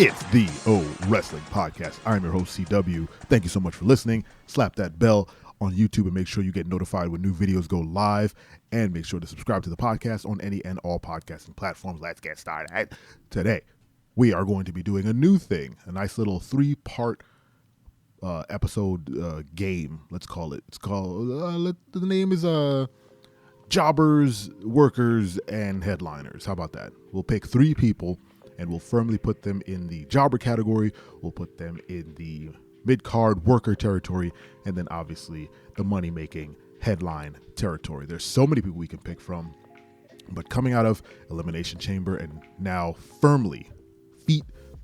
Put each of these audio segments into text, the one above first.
It's the O Wrestling Podcast. I'm your host, CW. Thank you so much for listening. Slap that bell on YouTube and make sure you get notified when new videos go live. And make sure to subscribe to the podcast on any and all podcasting platforms. Let's get started. Today, we are going to be doing a new thing, a nice little 3-part episode game, let's call it. It's called, the name is Jobbers, Workers, and Headliners. How about that? We'll pick 3 people and we'll firmly put them in the jobber category. We'll put them in the mid-card worker territory, and then obviously the money-making headline territory. There's so many people we can pick from, but coming out of Elimination Chamber and now firmly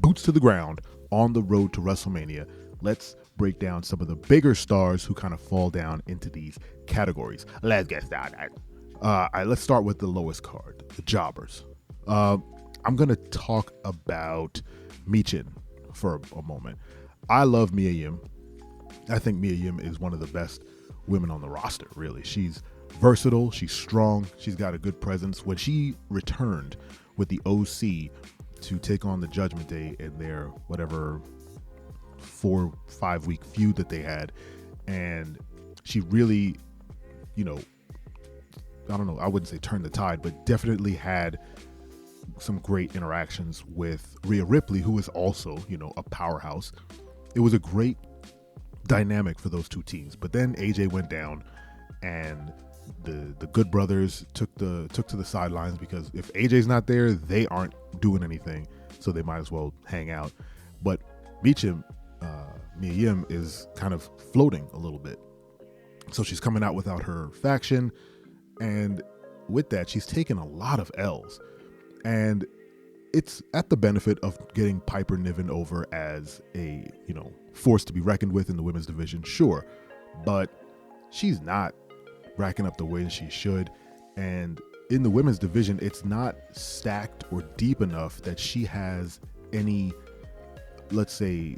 boots to the ground on the road to Wrestlemania, let's break down some of the bigger stars who kind of fall down into these categories. Let's get started. Let's start with the lowest card, the jobbers. I'm going to talk about Michin for a moment. I love Mia Yim. I think Mia Yim is one of the best women on the roster, really. She's versatile. She's strong. She's got a good presence. When she returned with the OC to take on the Judgment Day in their whatever 4-5 week feud that they had, and she really, I don't know, I wouldn't say turned the tide, but definitely had some great interactions with Rhea Ripley, who is also, a powerhouse. It was a great dynamic for those two teams. But then AJ went down, and the Good Brothers took to the sidelines, because if AJ's not there, they aren't doing anything, so they might as well hang out. But Mia Yim is kind of floating a little bit. So she's coming out without her faction, and with that, she's taken a lot of L's. And it's at the benefit of getting Piper Niven over as a, force to be reckoned with in the women's division, sure. But she's not racking up the wins she should. And in the women's division, it's not stacked or deep enough that she has any, let's say,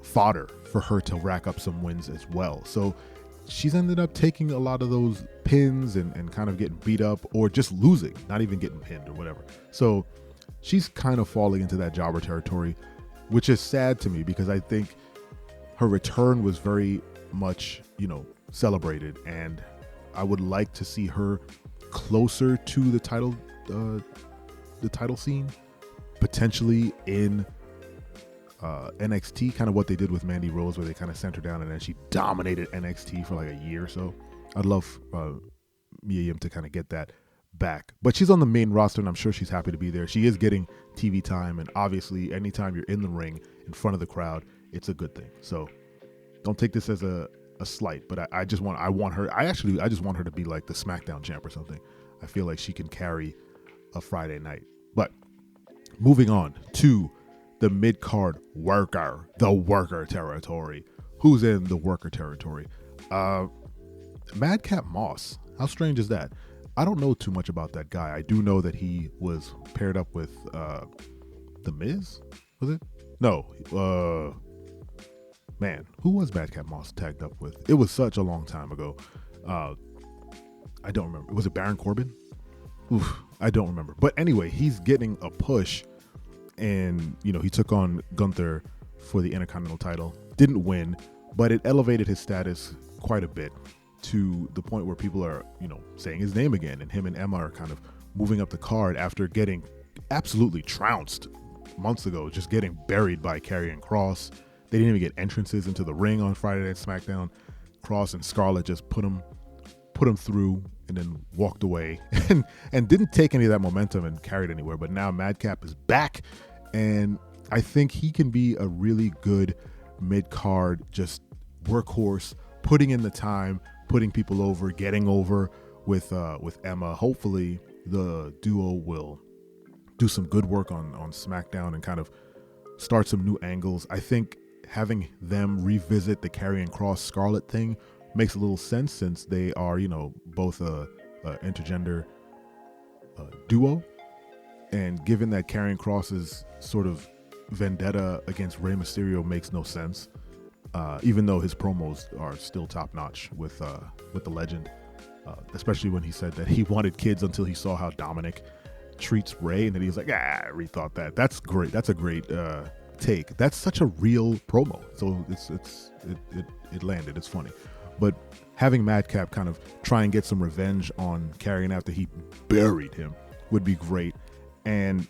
fodder for her to rack up some wins as well. So she's ended up taking a lot of those pins and kind of getting beat up, or just losing, not even getting pinned or whatever. So she's kind of falling into that jobber territory, which is sad to me, because I think her return was very much, celebrated, and I would like to see her closer to the title scene, potentially in NXT, kind of what they did with Mandy Rose, where they kind of sent her down and then she dominated NXT for like a year or so. I'd love Mia Yim to kind of get that back, but she's on the main roster, and I'm sure she's happy to be there. She is getting TV time, and obviously anytime you're in the ring in front of the crowd, it's a good thing. So don't take this as a slight, but I just want her to be like the SmackDown champ or something. I feel like she can carry a Friday night. But moving on to the mid-card worker, the worker territory. Who's in the worker territory? Madcap Moss. How strange is that? I don't know too much about that guy. I do know that he was paired up with The Miz, was it? No. Man, who was Madcap Moss tagged up with? It was such a long time ago. I don't remember. Was it Baron Corbin? Oof, I don't remember. But anyway, he's getting a push. And, he took on Gunther for the Intercontinental title. Didn't win, but it elevated his status quite a bit, to the point where people are, saying his name again. And him and Emma are kind of moving up the card after getting absolutely trounced months ago, just getting buried by Karrion Kross. They didn't even get entrances into the ring on Friday Night SmackDown. Kross and Scarlett just put him through and then walked away and didn't take any of that momentum and carry it anywhere. But now Madcap is back, and I think he can be a really good mid-card, just workhorse, putting in the time, putting people over, getting over with Emma. Hopefully the duo will do some good work on SmackDown and kind of start some new angles. I think having them revisit the Karrion Kross Scarlett thing makes a little sense, since they are, both a intergender duo. And given that Karrion Kross's sort of vendetta against Rey Mysterio makes no sense, even though his promos are still top notch with the legend, especially when he said that he wanted kids until he saw how Dominic treats Rey, and then he was like, I rethought that. That's great. That's a great take. That's such a real promo. So it landed. It's funny. But having Madcap kind of try and get some revenge on Karrion after he buried him would be great. And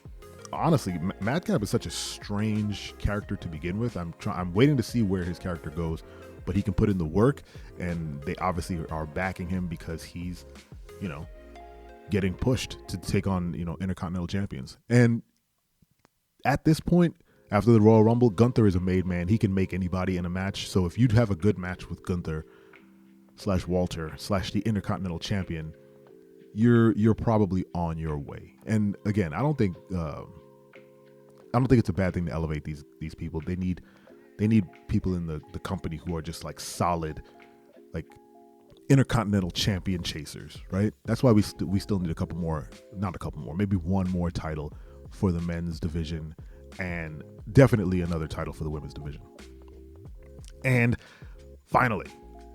honestly, Madcap is such a strange character to begin with. I'm waiting to see where his character goes, but he can put in the work, and they obviously are backing him because he's, getting pushed to take on, Intercontinental champions. And at this point, after the Royal Rumble, Gunther is a made man. He can make anybody in a match. So if you'd have a good match with Gunther / Walter / the Intercontinental champion, you're probably on your way. And again, I don't think it's a bad thing to elevate these people. They need people in the company who are just like solid, like Intercontinental champion chasers, right? That's why we still need maybe one more title for the men's division, and definitely another title for the women's division. And finally,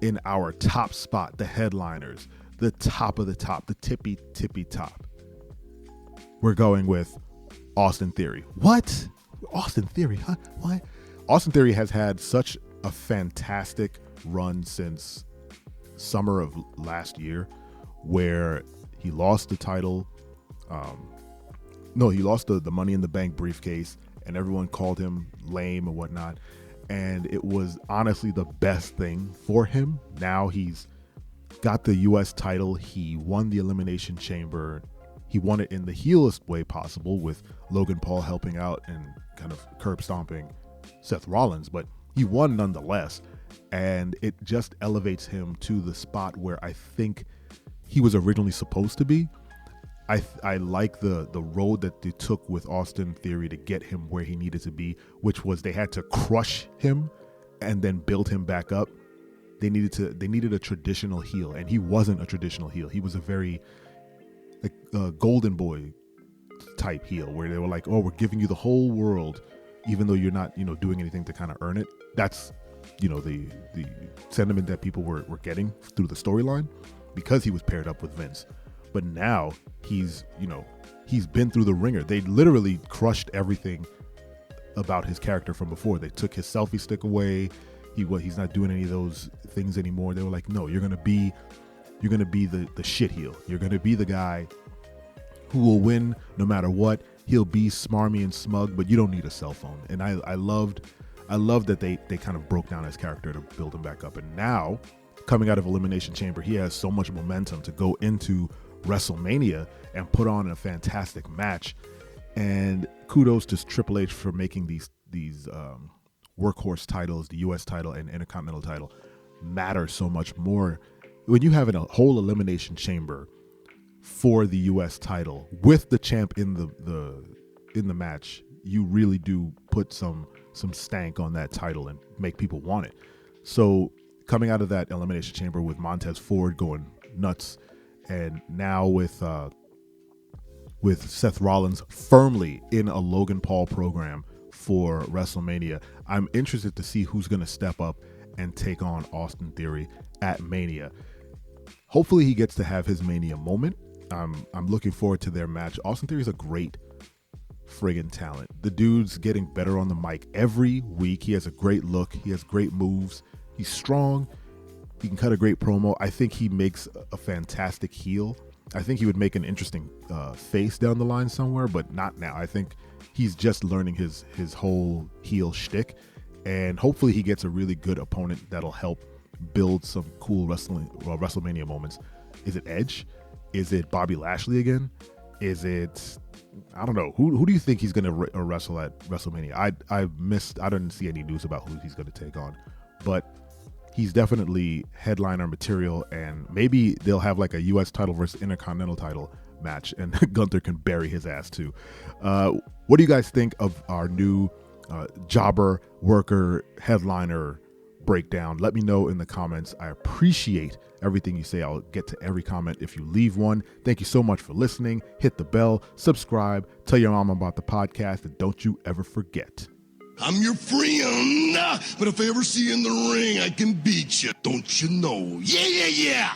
in our top spot, the headliners, the top of the top, the tippy top, we're going with Austin Theory. What? Austin Theory, huh? What? Austin Theory has had such a fantastic run since summer of last year, where he lost the title. He lost the Money in the Bank briefcase, and everyone called him lame and whatnot. And it was honestly the best thing for him. Now he's got the U.S. title. He won the Elimination Chamber. He won it in the heelest way possible, with Logan Paul helping out and kind of curb stomping Seth Rollins, but he won nonetheless. And it just elevates him to the spot where I think he was originally supposed to be. I like the road that they took with Austin Theory to get him where he needed to be, which was they had to crush him and then build him back up. They needed a traditional heel, and he wasn't a traditional heel. He was a very golden boy type heel, where they were like, oh, we're giving you the whole world, even though you're not, doing anything to kind of earn it. That's, the sentiment that people were getting through the storyline, because he was paired up with Vince. But now he's been through the ringer. They literally crushed everything about his character from before. They took his selfie stick away. He's not doing any of those things anymore. They were like, no, you're gonna be the shit heel. You're gonna be the guy who will win no matter what. He'll be smarmy and smug, but you don't need a cell phone. And I loved that they kind of broke down his character to build him back up. And now, coming out of Elimination Chamber, he has so much momentum to go into Wrestlemania and put on a fantastic match. And kudos to Triple H for making these workhorse titles, the U.S. title and Intercontinental title, matter so much more. When you have a whole Elimination Chamber for the U.S. title with the champ in the match, you really do put some stank on that title and make people want it. So coming out of that Elimination Chamber with Montez Ford going nuts, and now with Seth Rollins firmly in a Logan Paul program for WrestleMania, I'm interested to see who's going to step up and take on Austin Theory at Mania. Hopefully he gets to have his Mania moment. I'm looking forward to their match. Austin Theory is a great friggin' talent. The dude's getting better on the mic every week. He has a great look. He has great moves. He's strong. He can cut a great promo. I think he makes a fantastic heel. I think he would make an interesting face down the line somewhere, but not now. I think he's just learning his whole heel shtick, and hopefully he gets a really good opponent that'll help build some cool WrestleMania moments. Is it Edge? Is it Bobby Lashley again? Is it, I don't know. Who do you think he's going to wrestle at WrestleMania? I didn't see any news about who he's going to take on, but he's definitely headliner material, and maybe they'll have like a U.S. title versus Intercontinental title match, and Gunther can bury his ass too. What do you guys think of our new jobber worker headliner breakdown? Let me know in the comments. I appreciate everything you say. I'll get to every comment if you leave one. Thank you so much for listening. Hit the bell, subscribe, tell your mom about the podcast, and don't you ever forget, I'm your friend, but if I ever see you in the ring, I can beat you. Don't you know? Yeah, yeah, yeah.